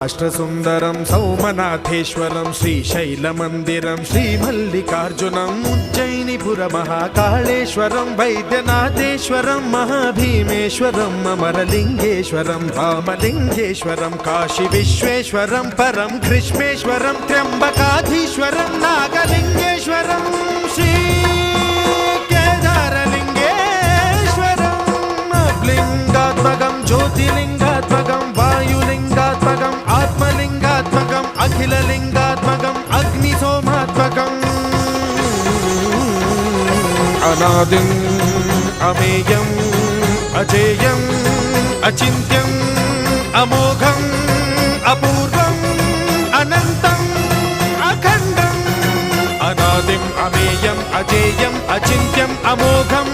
అష్టసుందరం సౌమనాథేశ్వరం శ్రీశైలమందిరం శ్రీమల్లికార్జునం ఉజ్జయినిపుర మహాకాళేశ్వరం వైద్యనాథేశ్వరం మహాభీమేశ్వరం అమరలింగేశ్వరం రామలింగేశ్వరం కాశీ విశ్వేశ్వరం పరం కృష్ణేశ్వరం త్ర్యంబకాధీశ్వరం నాగలింగేశ్వరం శ్రీ కేదారలింగేశ్వరం లింగాత్మకం జ్యోతిలింగాత్మకం వాయులింగాత్మకం ఆత్మలింగాత్మకం అఖిలలింగాత్మకం అగ్నిసోమాత్మకం అనాదిం అమేయం అజేయం అచింత్యం అమోఘం అపూర్వం అనంతం అఖండం అనాదిం అమేయం అజేయం అచింత్యం అమోఘం